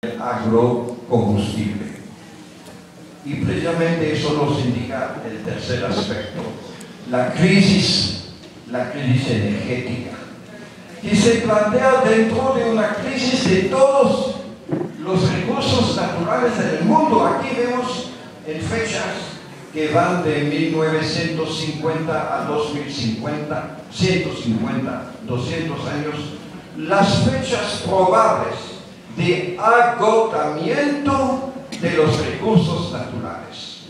agrocombustible. Y precisamente eso nos indica el tercer aspecto, la crisis energética, que se plantea dentro de una crisis de todos los recursos naturales en el mundo. Aquí vemos en fechas que van de 1950 a 2050, 150, 200 años, las fechas probables de agotamiento de los recursos naturales.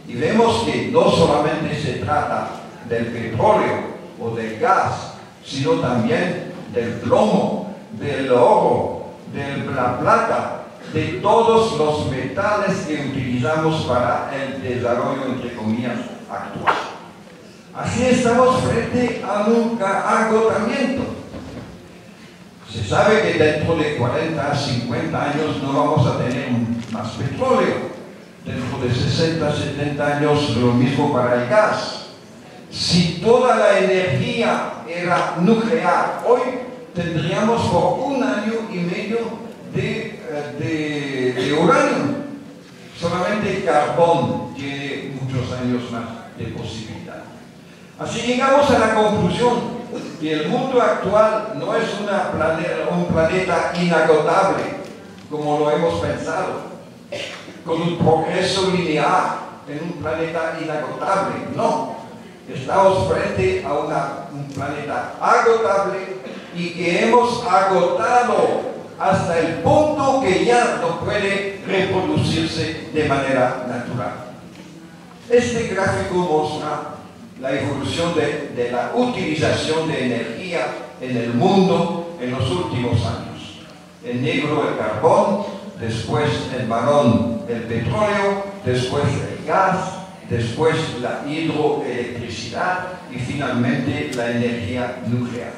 Y vemos que no solamente se trata del petróleo o del gas, sino también del plomo, del oro, de la plata, de todos los metales que utilizamos para el desarrollo, entre comillas, actual. Así estamos frente a un agotamiento. Se sabe que dentro de 40 a 50 años no vamos a tener más petróleo. Dentro de 60 70 años lo mismo para el gas. Si toda la energía era nuclear, hoy tendríamos por 1 año y medio de uranio. Solamente el carbón tiene muchos años más de posibilidad. Así llegamos a la conclusión que el mundo actual no es un planeta inagotable, como lo hemos pensado, con un progreso lineal en un planeta inagotable. No, estamos frente a un planeta agotable y que hemos agotado hasta el punto que ya no puede reproducirse de manera natural. Este gráfico muestra la evolución de la utilización de energía en el mundo en los últimos años. En negro el carbón, después en marrón el petróleo, después el gas, después la hidroelectricidad y finalmente la energía nuclear.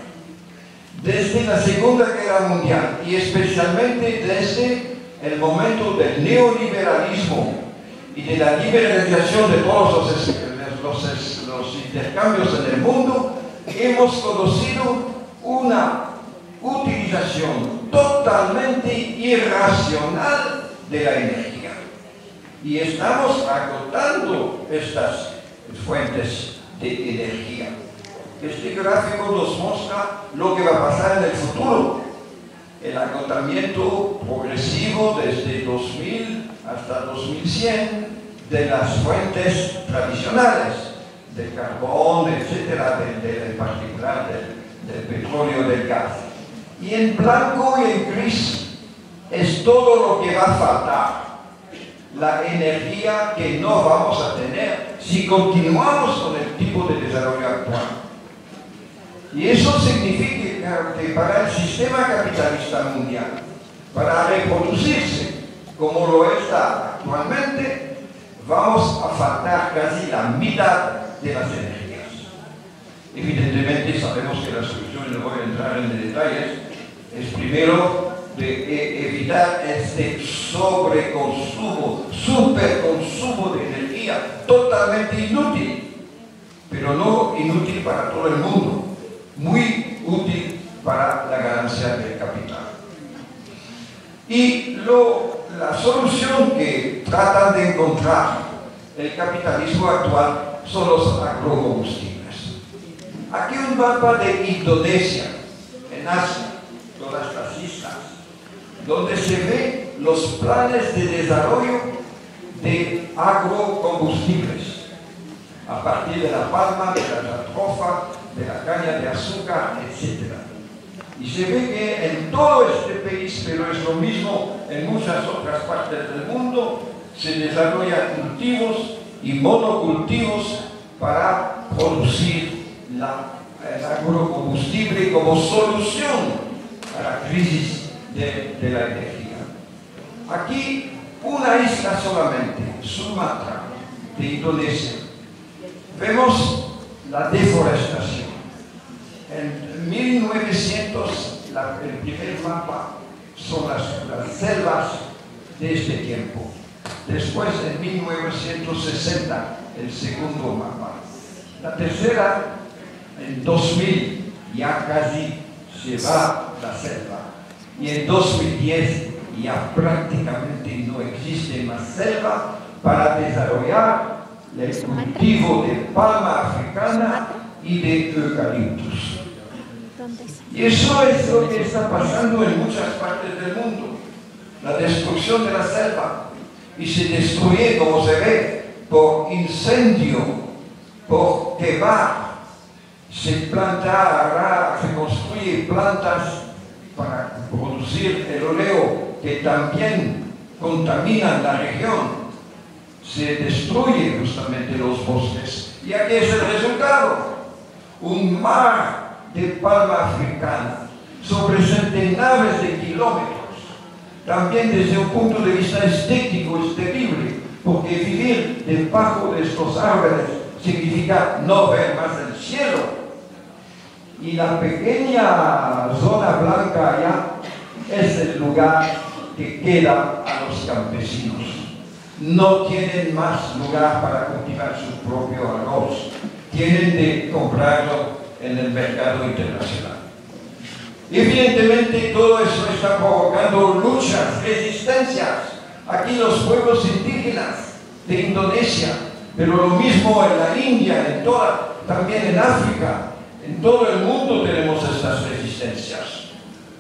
Desde la Segunda Guerra Mundial y especialmente desde el momento del neoliberalismo y de la liberalización de todos los intercambios en el mundo, hemos conocido una utilización totalmente irracional de la energía. Y estamos agotando estas fuentes de energía. Este gráfico nos muestra lo que va a pasar en el futuro. El agotamiento progresivo desde 2000 hasta 2100 de las fuentes tradicionales, del carbón, etcétera, en particular del petróleo, del gas. Y en blanco y en gris es todo lo que va a faltar, la energía que no vamos a tener si continuamos con el tipo de desarrollo actual. Y eso significa que para el sistema capitalista mundial, para reproducirse como lo está actualmente, vamos a faltar casi la mitad de las energías. Evidentemente sabemos que la solución, y no voy a entrar en detalles, es primero de evitar este sobreconsumo, superconsumo de energía totalmente inútil, pero no inútil para todo el mundo, muy útil para la ganancia del capital. Y la solución que tratan de encontrar el capitalismo actual son los agrocombustibles. Aquí un mapa de Indonesia, en Asia, todas las islas, donde se ve los planes de desarrollo de agrocombustibles, a partir de la palma, de la altrofa, de la caña de azúcar, etc. Y se ve que en todo este país, pero es lo mismo en muchas otras partes del mundo, se desarrollan cultivos y monocultivos para producir el agrocombustible como solución a la crisis de la energía. Aquí una isla solamente, Sumatra, de Indonesia. Vemos la deforestación. En 1900, el primer mapa son las selvas de este tiempo. Después, en 1960, el segundo mapa. La tercera, en 2000, ya casi se va la selva. Y en 2010 ya prácticamente no existe más selva para desarrollar el cultivo de palma africana y de eucaliptus. Y eso es lo que está pasando en muchas partes del mundo. La destrucción de la selva. Y se destruye, como se ve, por incendio, por quemar. Se construye plantas para producir el óleo que también contaminan la región. Se destruyen justamente los bosques. ¿Y aquí es el resultado? Un mar de palma africana sobre centenares de kilómetros. También desde un punto de vista estético es terrible, porque vivir debajo de estos árboles significa no ver más el cielo. Y la pequeña zona blanca allá es el lugar que queda a los campesinos. No tienen más lugar para cultivar su propio arroz. Tienen de comprarlo en el mercado internacional. Evidentemente todo eso está provocando luchas, resistencias. Aquí los pueblos indígenas de Indonesia, pero lo mismo en la India, también en África, en todo el mundo tenemos estas resistencias.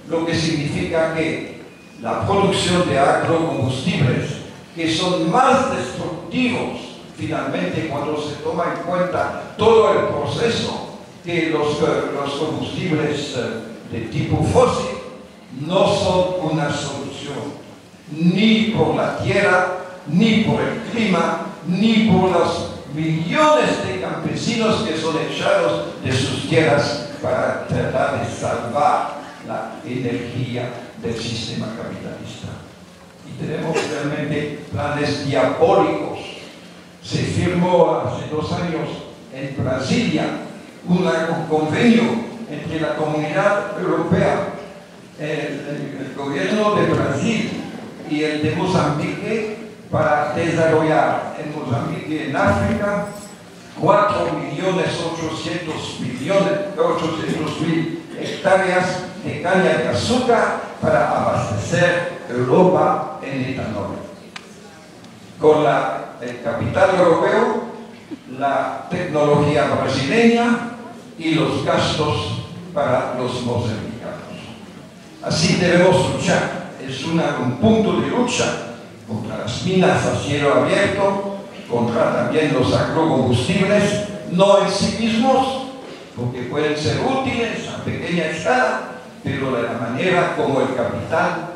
Lo que significa que la producción de agrocombustibles, que son más destructivos finalmente cuando se toma en cuenta todo el proceso que los combustibles de tipo fósil no son una solución, ni por la tierra, ni por el clima, ni por los millones de campesinos que son echados de sus tierras para tratar de salvar la energía del sistema capitalista. Y tenemos realmente planes diabólicos. Se firmó hace 2 años en Brasilia un convenio entre la Comunidad Europea, el gobierno de Brasil y el de Mozambique para desarrollar en Mozambique, en África, 4.800.000 hectáreas de caña de azúcar para abastecer Europa en etanol. Con el capital europeo, la tecnología brasileña y los gastos para los mozambicanos. Así debemos luchar. Es un punto de lucha contra las minas a cielo abierto, contra también los agrocombustibles, no en sí mismos, porque pueden ser útiles a pequeña escala, pero de la manera como el capital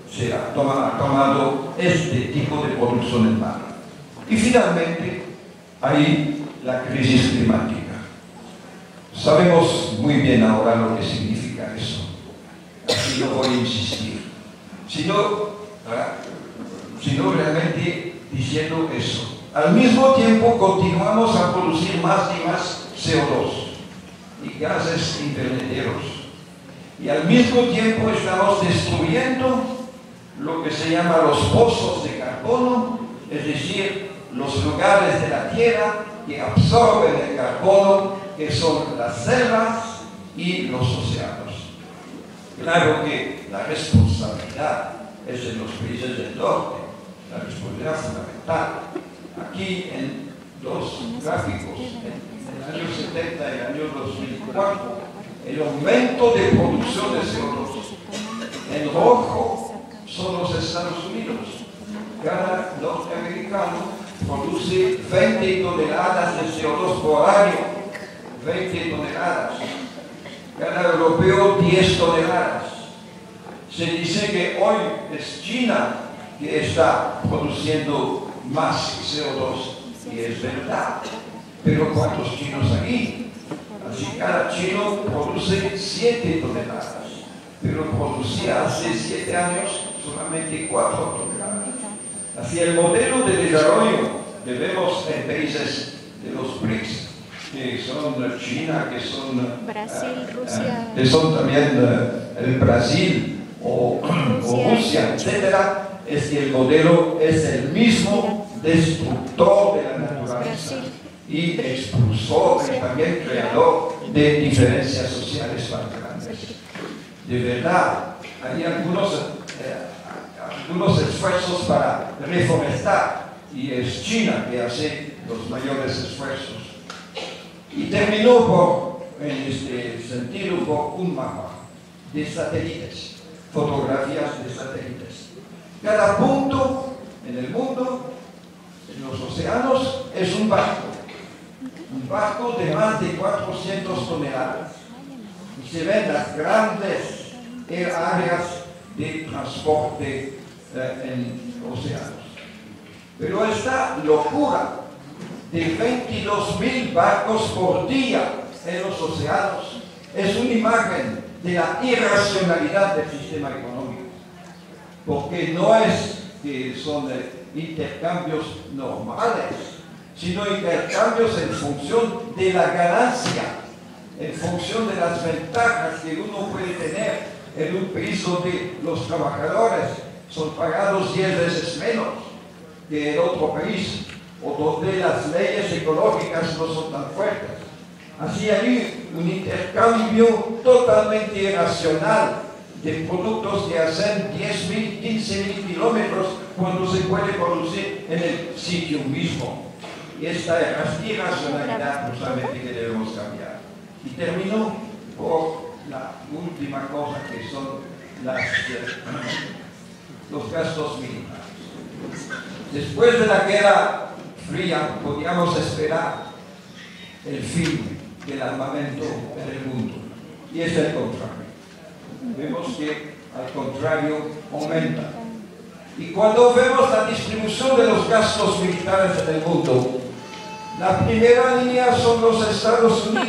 se ha tomado este tipo de producción en mano. Y finalmente, hay la crisis climática. Sabemos muy bien ahora lo que significa eso. Así no voy a insistir. Sino realmente diciendo eso. Al mismo tiempo continuamos a producir más y más CO2 y gases invernaderos. Y al mismo tiempo estamos destruyendo lo que se llama los pozos de carbono, es decir, los lugares de la Tierra que absorben el carbono, que son las selvas y los océanos. Claro que la responsabilidad es de los países del norte, la responsabilidad fundamental. Aquí en los gráficos, en el año 70 y el año 2004, el aumento de producción de CO2 en rojo son los Estados Unidos. Cada norteamericano produce 20 toneladas de CO2 por año, 20 toneladas. Cada europeo 10 toneladas. Se dice que hoy es China que está produciendo más CO2, y es verdad. Pero ¿cuántos chinos aquí? Así cada chino produce 7 toneladas, pero producía hace 7 años solamente 4 toneladas. Así el modelo de desarrollo que vemos en países de los BRICS, que son China, que son Brasil, Rusia, que son también el Brasil o Rusia, etcétera, es que el modelo es el mismo destructor de la naturaleza y expulsor y también creador de diferencias sociales más grandes. De verdad, hay algunos unos esfuerzos para reforestar, y es China que hace los mayores esfuerzos. Y terminó en este sentido por un mapa de satélites, fotografías de satélites. Cada punto en el mundo, en los océanos, es un barco de más de 400 toneladas. Y se ven las grandes áreas de transporte en océanos. Pero esta locura de 22.000 barcos por día en los océanos es una imagen de la irracionalidad del sistema económico, porque no es que son intercambios normales, sino intercambios en función de la ganancia, en función de las ventajas que uno puede tener en un país donde los trabajadores son pagados 10 veces menos que en otro país, o donde las leyes ecológicas no son tan fuertes. Así hay un intercambio totalmente irracional de productos que hacen 10.000, 15.000 kilómetros cuando se puede producir en el sitio mismo. Y esta irracionalidad justamente que debemos cambiar. Y termino por la última cosa, que son los gastos militares. Después de la Guerra Fría podíamos esperar el fin del armamento en el mundo, y es el contrario. Vemos que al contrario aumenta. Y cuando vemos la distribución de los gastos militares en el mundo, la primera línea son los Estados Unidos.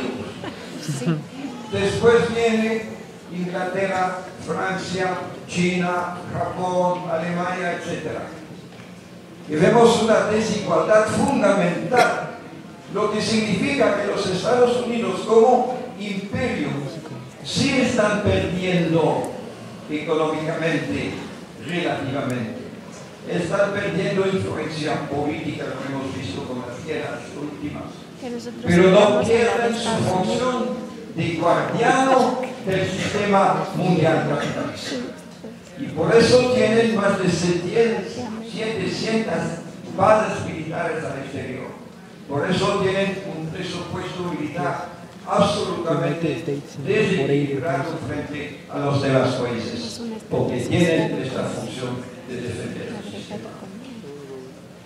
Después viene Inglaterra, Francia, China, Japón, Alemania, etc. Y vemos una desigualdad fundamental, lo que significa que los Estados Unidos como imperio sí están perdiendo económicamente, relativamente. Están perdiendo influencia política, como hemos visto con las guerras últimas. Pero no pierden su función de guardiano del sistema mundial capitalista. Y por eso tienen más de 700 bases militares al exterior. Por eso tienen un presupuesto militar absolutamente desequilibrado frente a los demás países, porque tienen esta función de defender el sistema.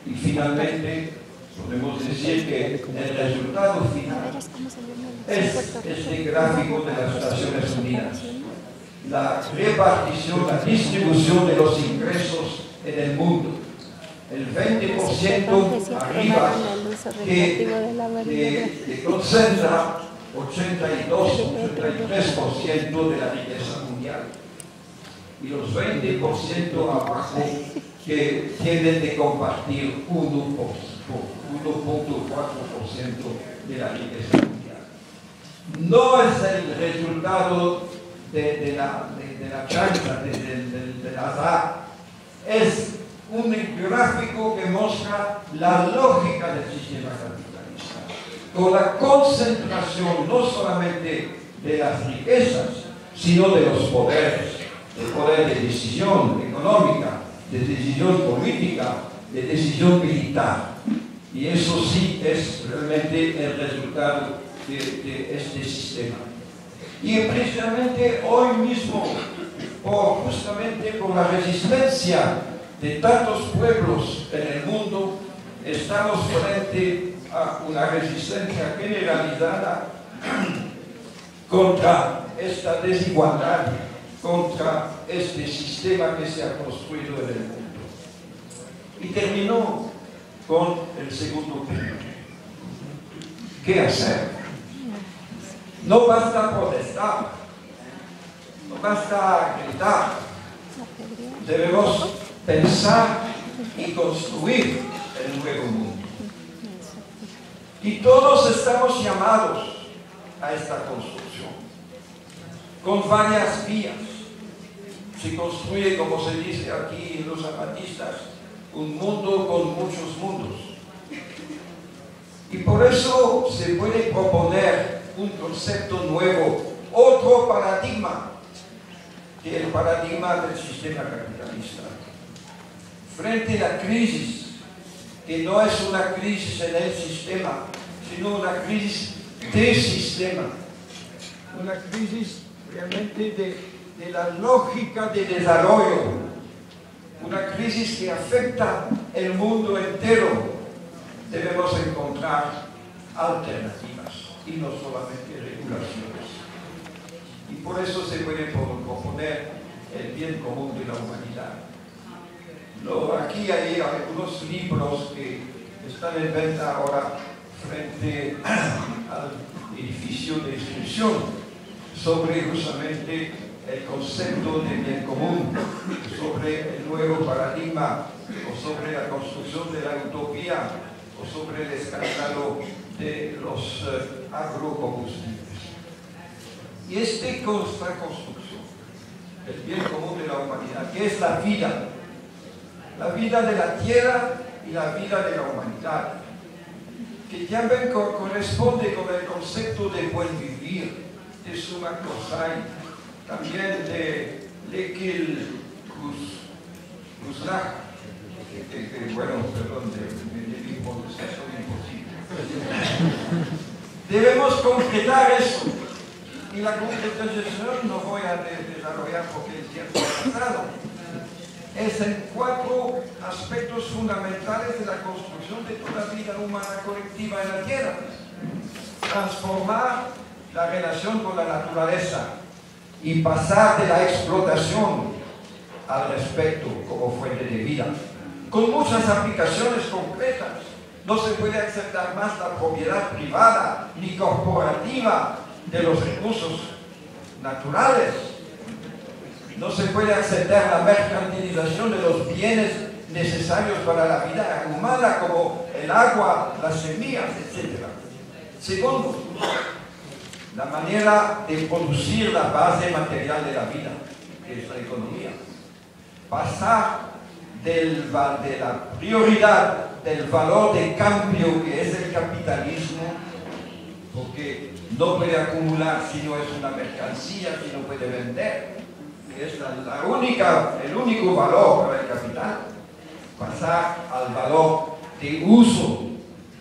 Y finalmente, podemos decir que el resultado final es este gráfico de las Naciones Unidas. La repartición, la distribución de los ingresos en el mundo. El 20% arriba que concentra 82-83% de la riqueza mundial. Y los 20% abajo que tienden de compartir 1.4% de la riqueza mundial. No es el resultado de la chanza, del azar. Es un gráfico que muestra la lógica del sistema capitalista, con la concentración no solamente de las riquezas, sino de los poderes, el poder de decisión económica, de decisión política, de decisión militar. Y eso sí es realmente el resultado de este sistema. Y precisamente hoy mismo, justamente por la resistencia de tantos pueblos en el mundo, estamos frente a una resistencia generalizada contra esta desigualdad, contra este sistema que se ha construido en el mundo. Y terminó con el segundo punto. ¿Qué hacer? No basta protestar, no basta gritar. Debemos pensar y construir el nuevo mundo. Y todos estamos llamados a esta construcción, con varias vías. Se construye, como se dice aquí en los zapatistas, un mundo con muchos mundos. Y por eso se puede proponer un concepto nuevo, otro paradigma, que el paradigma del sistema capitalista. frente a la crisis, que no es una crisis en el sistema, sino una crisis de sistema, una crisis realmente de la lógica de desarrollo, una crisis que afecta el mundo entero. Debemos encontrar alternativas y no solamente regulaciones. Y por eso se puede proponer el bien común de la humanidad. Aquí hay algunos libros que están en venta ahora frente al edificio de inscripción sobre justamente el concepto de bien común, sobre el nuevo paradigma, o sobre la construcción de la utopía, o sobre el escándalo de los agrocombustibles. Y esta construcción del bien común de la humanidad, que es la vida de la tierra y la vida de la humanidad, que también corresponde con el concepto de buen vivir, de summa cosai, también de Lekil Kuzlach, bueno, perdón, de imposible. Debemos concretar eso. Y la concretación no voy a desarrollar porque el tiempo ha pasado. Es en 4 aspectos fundamentales de la construcción de toda vida humana colectiva en la Tierra. Transformar la relación con la naturaleza y pasar de la explotación al respeto como fuente de vida, con muchas aplicaciones concretas. No se puede aceptar más la propiedad privada ni corporativa de los recursos naturales. No se puede aceptar la mercantilización de los bienes necesarios para la vida humana, como el agua, las semillas, etc. Segundo, la manera de producir la base material de la vida, que es la economía. Pasar de la prioridad del valor de cambio, que es el capitalismo, porque no puede acumular si no es una mercancía, si no puede vender, que es el único valor para el capital. Pasar al valor de uso,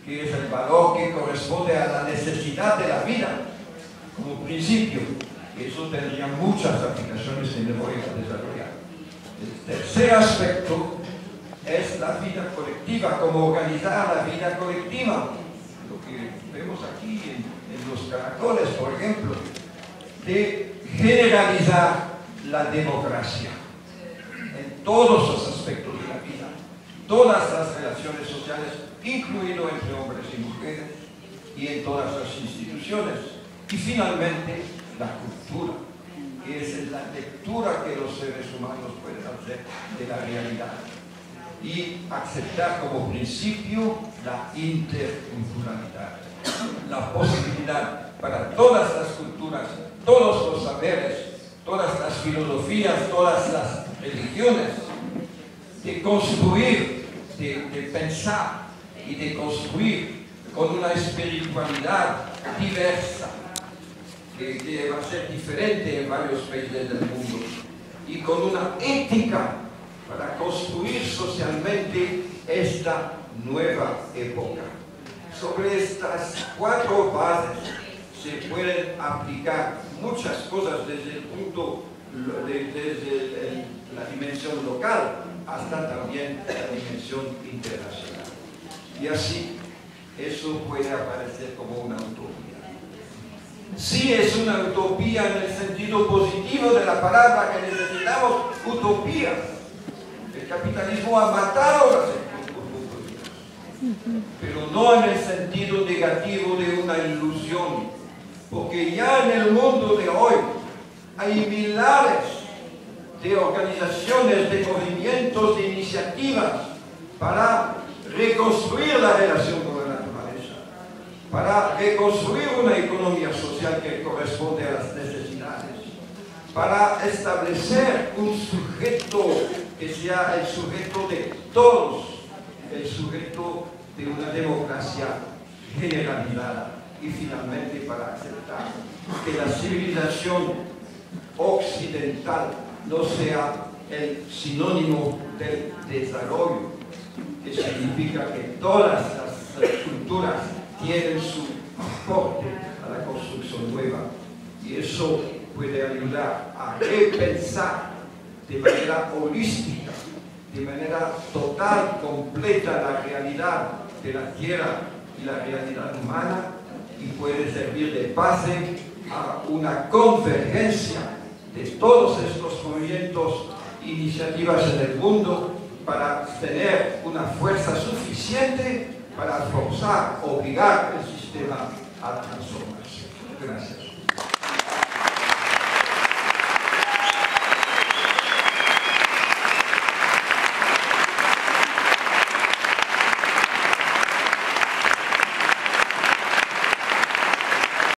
que es el valor que corresponde a la necesidad de la vida como principio. Eso tendría muchas aplicaciones que no voy a desarrollar. El tercer aspecto es la vida colectiva, cómo organizar la vida colectiva. Lo que vemos aquí en los caracoles, por ejemplo, de generalizar la democracia en todos los aspectos de la vida, todas las relaciones sociales, incluido entre hombres y mujeres, y en todas las instituciones. Y finalmente, la cultura, que es la lectura que los seres humanos pueden hacer de la realidad y aceptar como principio la interculturalidad, la posibilidad para todas las culturas, todos los saberes, todas las filosofías, todas las religiones, de construir, de pensar y de construir con una espiritualidad diversa, que va a ser diferente en varios países del mundo, y con una ética para construir socialmente esta nueva época. Sobre estas 4 bases se pueden aplicar muchas cosas desde el punto, desde la dimensión local hasta también la dimensión internacional. Y así, eso puede aparecer como una utopía. Sí es una utopía en el sentido positivo de la palabra, que necesitamos utopías. El capitalismo ha matado las utopías, pero no en el sentido negativo de una ilusión, porque ya en el mundo de hoy hay millares de organizaciones, de movimientos, de iniciativas para reconstruir la relación con la naturaleza, para reconstruir una economía social que corresponde a las necesidades, para establecer un sujeto que sea el sujeto de todos, el sujeto de una democracia generalizada, y finalmente para aceptar que la civilización occidental no sea el sinónimo del desarrollo, que significa que todas las culturas tienen su aporte a la construcción nueva, y eso puede ayudar a repensar de manera holística, de manera total, completa, la realidad de la tierra y la realidad humana, y puede servir de base a una convergencia de todos estos movimientos e iniciativas en el mundo para tener una fuerza suficiente para forzar, obligar el sistema a transformarse. Gracias.